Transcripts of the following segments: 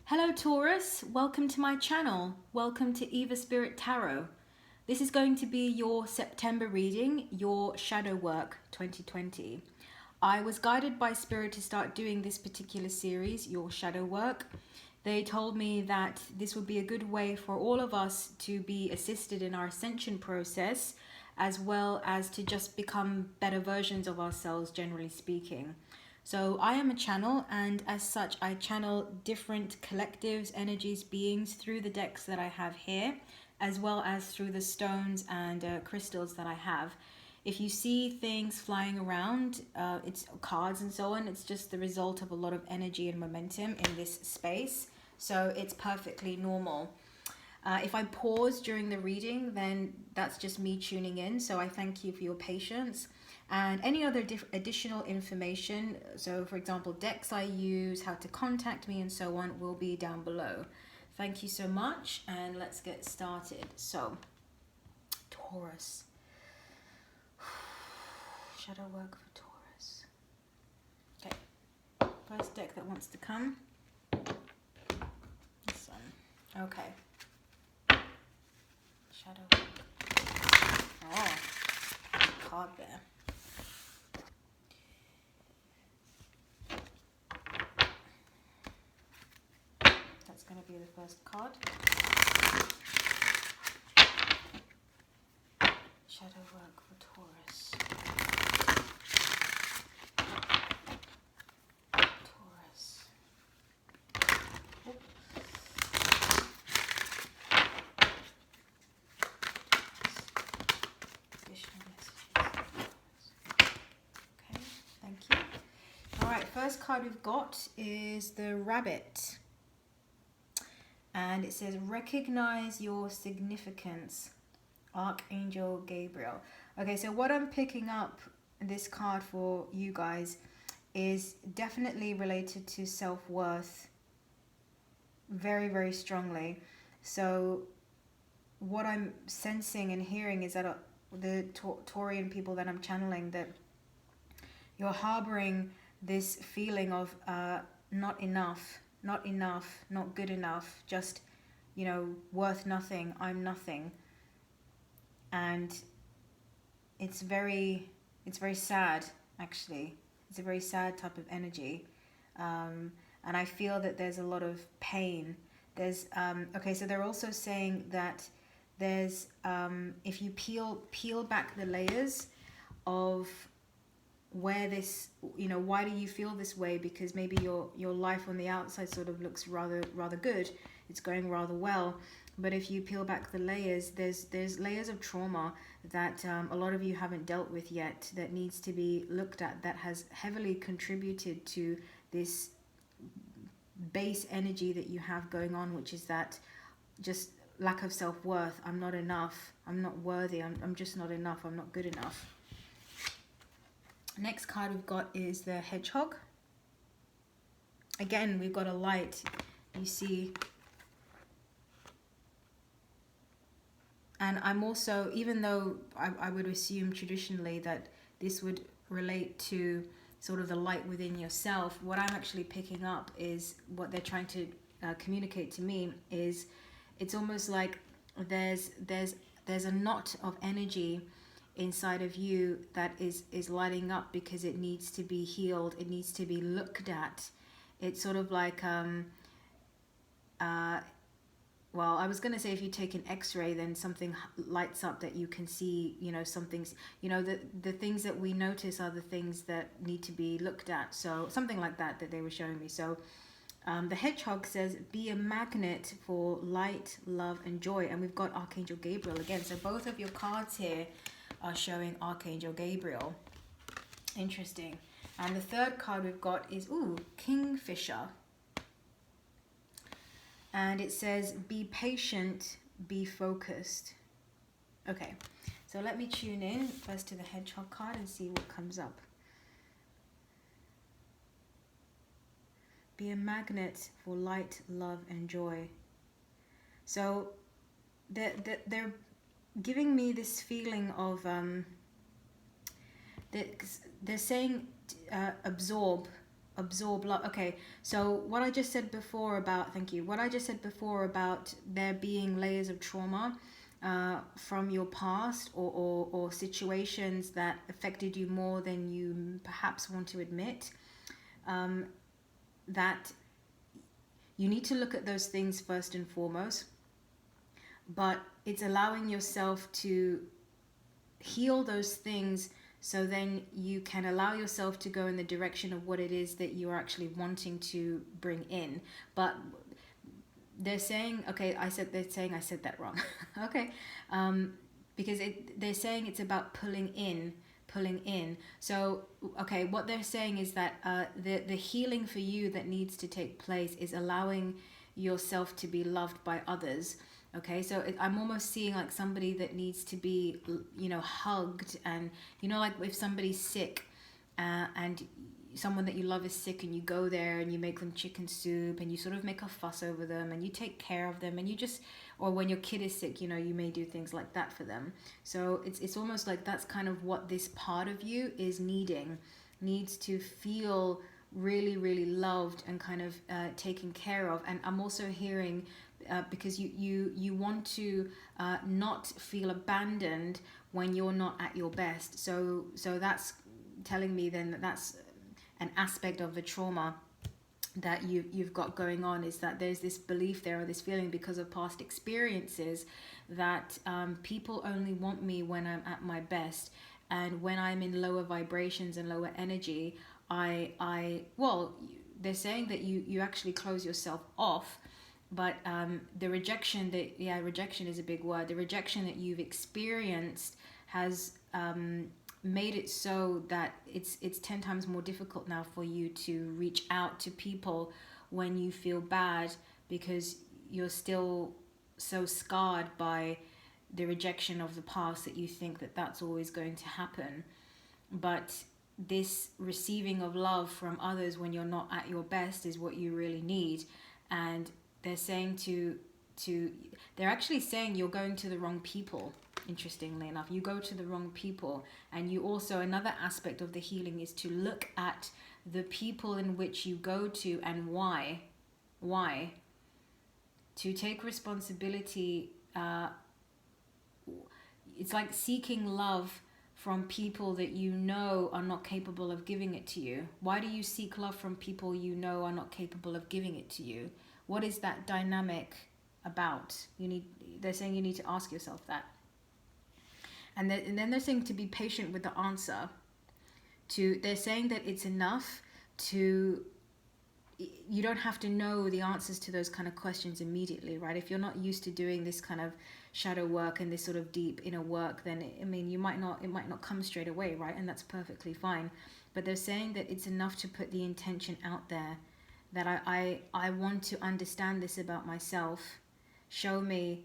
Hello Taurus, welcome to my channel. Welcome to Eva Spirit Tarot. This is going to be your September reading, your shadow work 2020. I was guided by Spirit to start doing this particular series, your shadow work. They told me that this would be a good way for all of us to be assisted in our ascension process, as well as to just become better versions of ourselves, generally speaking. So I am a channel, and as such I channel different collectives, energies, beings through the decks that I have here, as well as through the stones and crystals that I have. If you see things flying around, it's cards and so on, it's just the result of a lot of energy and momentum in this space. So it's perfectly normal. If I pause during the reading, then that's just me tuning in. So I thank you for your patience. And any other additional information, so for example, decks I use, how to contact me and so on, will be down below. Thank you so much, and let's get started. So, Taurus. Shadow work for Taurus. Okay, first deck that wants to come. This one. Okay. Shadow work. Oh, card there. That's going to be the first card. Shadow work for Taurus. Taurus. Additional messages. Okay, thank you. Alright, first card we've got is the Rabbit. And it says, recognize your significance, Archangel Gabriel. Okay, so what I'm picking up this card for you guys is definitely related to self-worth very, very strongly. So what I'm sensing and hearing is that the Taurian people that I'm channeling, that you're harboring this feeling of not enough, not good enough, just, you know, worth nothing, I'm nothing. And it's very sad, actually. It's a very sad type of energy. And I feel that there's a lot of pain. There's, okay, so they're also saying that there's, if you peel back the layers of where this, you know, why do you feel this way? Because maybe your life on the outside sort of looks rather good, it's going rather well, but if you peel back the layers, there's layers of trauma that a lot of you haven't dealt with yet, that needs to be looked at, that has heavily contributed to this base energy that you have going on, which is that just lack of self-worth. I'm not enough, I'm not worthy, I'm just not enough, I'm not good enough. Next card we've got is the Hedgehog. Again, we've got a light, you see. And I'm also, even though I would assume traditionally that this would relate to sort of the light within yourself, what I'm actually picking up is what they're trying to communicate to me is, it's almost like there's a knot of energy inside of you that is lighting up because it needs to be healed, it needs to be looked at. It's sort of like well, I was going to say, if you take an x-ray, then something lights up that you can see, you know, some things, you know, the things that we notice are the things that need to be looked at. So something like that they were showing me. So the Hedgehog says, be a magnet for light, love, and joy. And we've got Archangel Gabriel again. So both of your cards here are showing Archangel Gabriel. Interesting. And the third card we've got is, ooh, Kingfisher. And it says, be patient, be focused. Okay, so let me tune in first to the Hedgehog card and see what comes up. Be a magnet for light, love, and joy. So they're giving me this feeling of, they're saying absorb, absorb love. Okay, so what I just said before about, thank you, what I just said before about there being layers of trauma from your past, or situations that affected you more than you perhaps want to admit, that you need to look at those things first and foremost, but it's allowing yourself to heal those things, so then you can allow yourself to go in the direction of what it is that you're actually wanting to bring in. But they're saying, okay, I said that wrong. Okay, because they're saying it's about pulling in. So okay, what they're saying is that the healing for you that needs to take place is allowing yourself to be loved by others. Okay, so I'm almost seeing like somebody that needs to be, hugged, and like if somebody's sick, and someone that you love is sick, and you go there and you make them chicken soup, and you sort of make a fuss over them, and you take care of them, and you just, or when your kid is sick, you may do things like that for them. So it's almost like that's kind of what this part of you is needs to feel really, really loved and kind of taken care of. And I'm also hearing, because you want to not feel abandoned when you're not at your best. So that's telling me then that that's an aspect of the trauma that you've got going on, is that there's this belief there, or this feeling because of past experiences, that people only want me when I'm at my best, and when I'm in lower vibrations and lower energy, well, they're saying that you actually close yourself off. But the rejection rejection is a big word. The rejection that you've experienced has made it so that it's 10 times more difficult now for you to reach out to people when you feel bad, because you're still so scarred by the rejection of the past that you think that that's always going to happen. But this receiving of love from others when you're not at your best is what you really need. And they're saying they're actually saying you're going to the wrong people. Interestingly enough, you go to the wrong people. And you also, another aspect of the healing is to look at the people in which you go to and why. To take responsibility. It's like seeking love from people that you know are not capable of giving it to you. Why do you seek love from people you know are not capable of giving it to you? What is that dynamic about? They're saying you need to ask yourself that. And then they're saying to be patient with the answer. They're saying that it's enough to, you don't have to know the answers to those kind of questions immediately, right? If you're not used to doing this kind of shadow work and this sort of deep inner work, then it might not come straight away, right? And that's perfectly fine. But they're saying that it's enough to put the intention out there, that I want to understand this about myself. Show me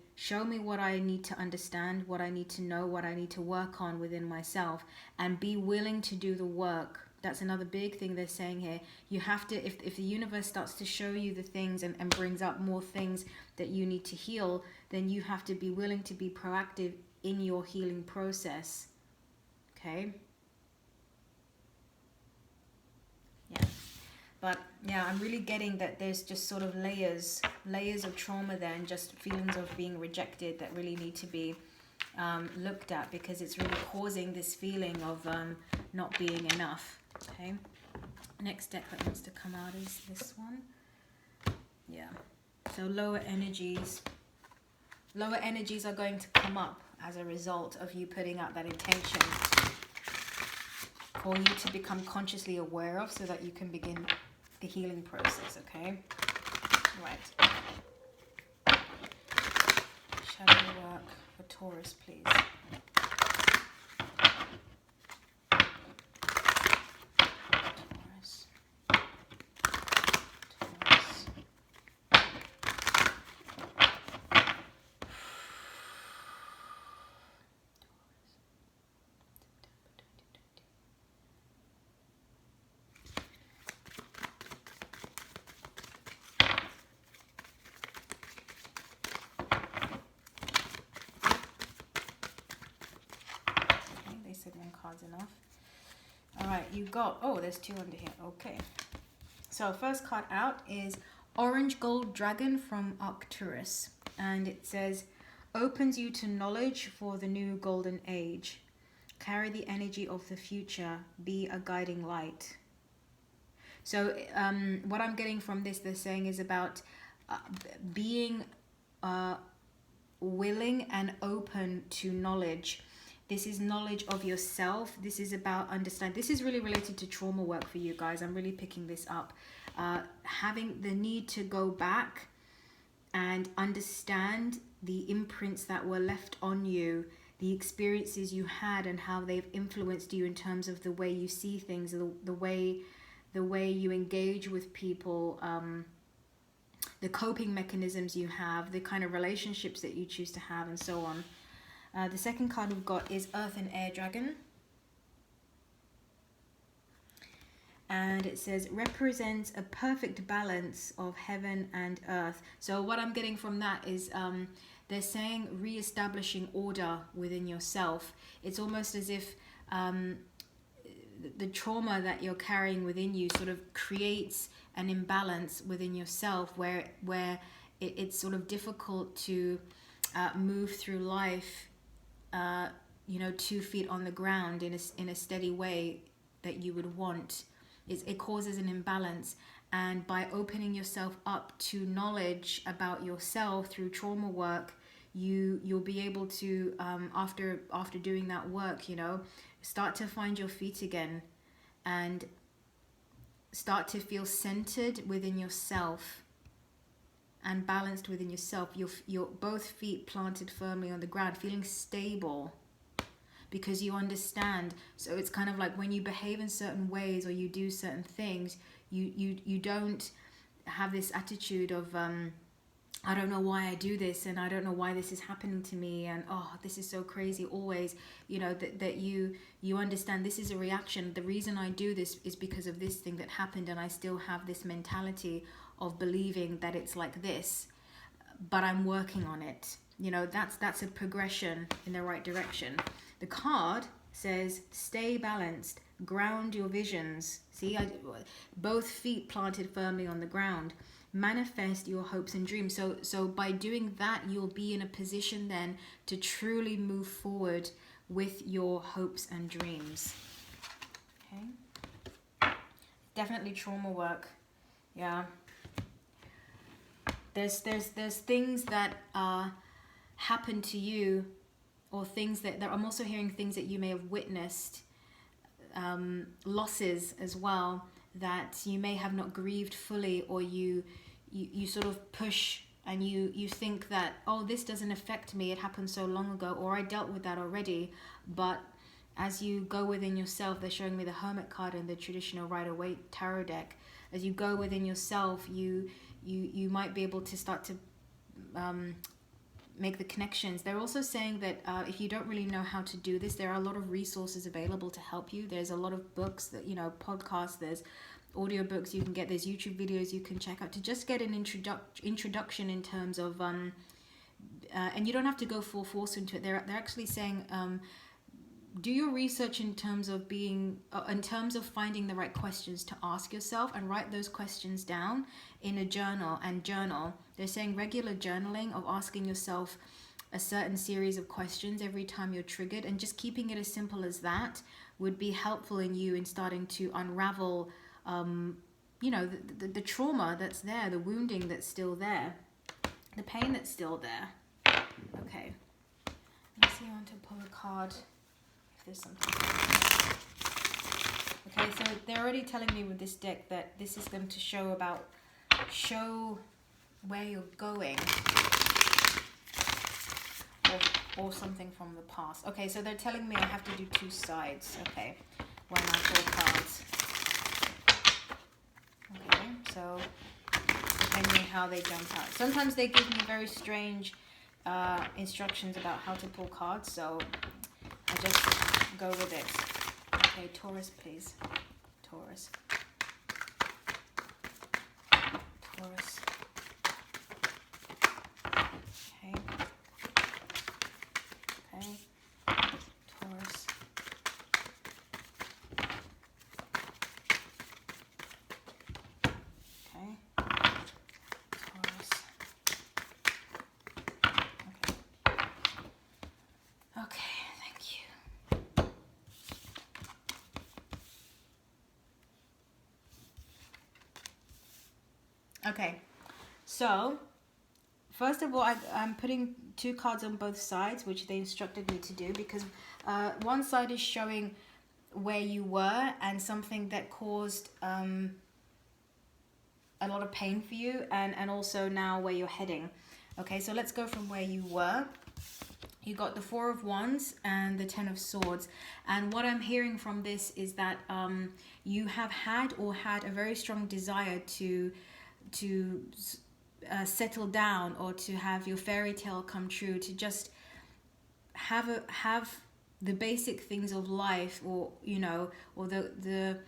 what I need to understand, what I need to know, what I need to work on within myself, and be willing to do the work. That's another big thing they're saying here. You have to, if the universe starts to show you the things and brings up more things that you need to heal, then you have to be willing to be proactive in your healing process. Okay? Yeah. But yeah, I'm really getting that there's just sort of layers of trauma there, and just feelings of being rejected that really need to be looked at, because it's really causing this feeling of not being enough. Okay, next deck that wants to come out is this one. Yeah, so lower energies are going to come up as a result of you putting out that intention for you to become consciously aware of, so that you can begin the healing process. Okay, right. Shadow work for Taurus, please. One card's enough. All right, you got, oh, there's two under here. Okay, So first card out is Orange Gold Dragon from Taurus, and it says, opens you to knowledge for the new golden age. Carry the energy of the future. Be a guiding light. So what I'm getting from this, they're saying, is about being willing and open to knowledge. This is knowledge of yourself. This is about understand. This is really related to trauma work for you guys. I'm really picking this up. Having the need to go back and understand the imprints that were left on you, the experiences you had, and how they've influenced you in terms of the way you see things, the way you engage with people, the coping mechanisms you have, the kind of relationships that you choose to have, and so on. The second card we've got is Earth and Air Dragon. And it says, represents a perfect balance of heaven and earth. So what I'm getting from that is they're saying re-establishing order within yourself. It's almost as if the trauma that you're carrying within you sort of creates an imbalance within yourself where it's sort of difficult to move through life 2 feet on the ground in a steady way that you would want. It causes an imbalance, and by opening yourself up to knowledge about yourself through trauma work, you'll be able to after doing that work, start to find your feet again and start to feel centered within yourself and balanced within yourself. Your both feet planted firmly on the ground, feeling stable, because you understand. So it's kind of like when you behave in certain ways or you do certain things, you don't have this attitude of I don't know why I do this, and I don't know why this is happening to me, and oh, this is so crazy always, that you understand this is a reaction. The reason I do this is because of this thing that happened, and I still have this mentality of believing that it's like this, but I'm working on it. That's a progression in the right direction. The card says, stay balanced, ground your visions. See, both feet planted firmly on the ground. Manifest your hopes and dreams. So by doing that, you'll be in a position then to truly move forward with your hopes and dreams. Okay. Definitely trauma work. Yeah. There's things that happen to you, or things that I'm also hearing things that you may have witnessed, losses as well, that you may have not grieved fully, or you sort of push and you think that, oh, this doesn't affect me, it happened so long ago, or I dealt with that already. But as you go within yourself, they're showing me the Hermit card in the traditional Rider-Waite tarot deck. As you go within yourself, you might be able to start to make the connections. They're also saying that if you don't really know how to do this, there are a lot of resources available to help you. There's a lot of books, that podcasts, there's audiobooks you can get, there's YouTube videos you can check out to just get an introduction in terms of and you don't have to go full force into it. They're actually saying do your research in terms of finding the right questions to ask yourself, and write those questions down in a journal. They're saying regular journaling of asking yourself a certain series of questions every time you're triggered, and just keeping it as simple as that would be helpful in you in starting to unravel the trauma that's there, the wounding that's still there, the pain that's still there. Okay, let's see, I want to pull a card. There's something. Okay, so they're already telling me with this deck that this is going to show where you're going, or something from the past. Okay, so they're telling me I have to do 2 sides. Okay, when I pull cards. Okay, so depending how they jump out. Sometimes they give me very strange instructions about how to pull cards, so I just go with it. Okay, Taurus, please. Taurus. Taurus. Okay. Okay. Taurus. Okay, so first of all, I'm putting 2 cards on both sides, which they instructed me to do, because one side is showing where you were and something that caused a lot of pain for you, and also now where you're heading. Okay, so let's go from where you were. You got the 4 of Wands and the 10 of Swords. And what I'm hearing from this is that you have had a very strong desire to settle down, or to have your fairy tale come true, to just have the basic things of life, or or the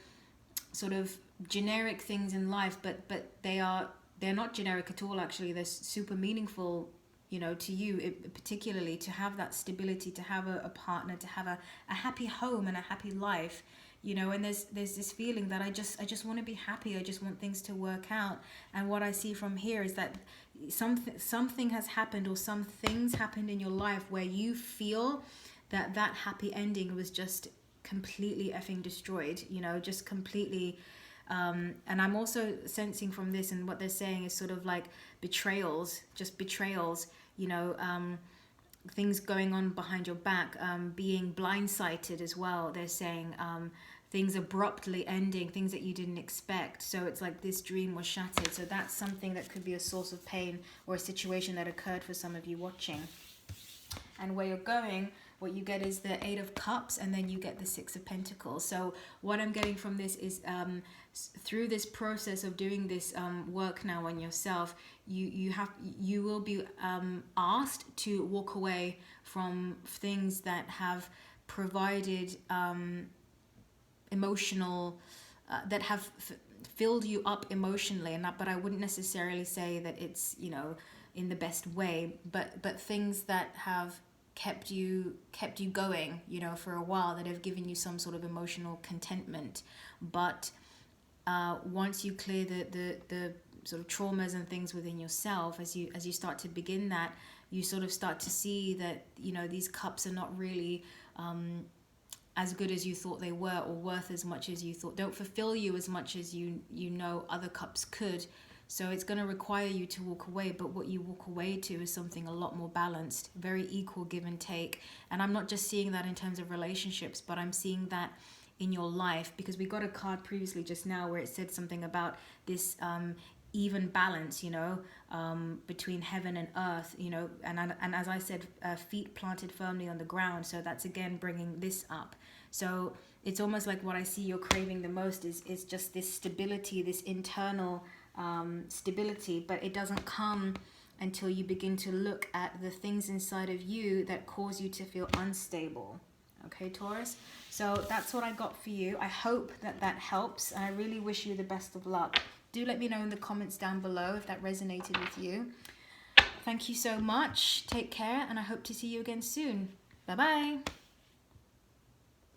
sort of generic things in life, but they're not generic at all. Actually, they're super meaningful, to you, particularly to have that stability, to have a partner, to have a happy home and a happy life, and there's this feeling that I just want to be happy. I just want things to work out. And what I see from here is that something has happened, or some things happened in your life where you feel that happy ending was just completely effing destroyed, just completely. And I'm also sensing from this, and what they're saying is sort of like betrayals, things going on behind your back, being blindsided as well. They're saying things abruptly ending, things that you didn't expect. So it's like this dream was shattered. So that's something that could be a source of pain, or a situation that occurred for some of you watching. And where you're going, what you get is the 8 of Cups, and then you get the 6 of Pentacles. So what I'm getting from this is through this process of doing this work now on yourself, you will be asked to walk away from things that have provided emotional, that have filled you up emotionally, and but I wouldn't necessarily say that it's in the best way, but things that have kept you going, for a while, that have given you some sort of emotional contentment. But once you clear the sort of traumas and things within yourself, as you start to begin that, you sort of start to see that these cups are not really as good as you thought they were, or worth as much as you thought, don't fulfill you as much as other cups could. So it's going to require you to walk away, but what you walk away to is something a lot more balanced, very equal give and take. And I'm not just seeing that in terms of relationships, but I'm seeing that in your life, because we got a card previously just now where it said something about this even balance, between heaven and earth, and as I said, feet planted firmly on the ground. So that's again bringing this up. So it's almost like what I see you're craving the most is just this stability, this internal stability, but it doesn't come until you begin to look at the things inside of you that cause you to feel unstable. Okay, Taurus? So that's what I got for you. I hope that helps, and I really wish you the best of luck. Do let me know in the comments down below if that resonated with you. Thank you so much. Take care, and I hope to see you again soon. Bye-bye.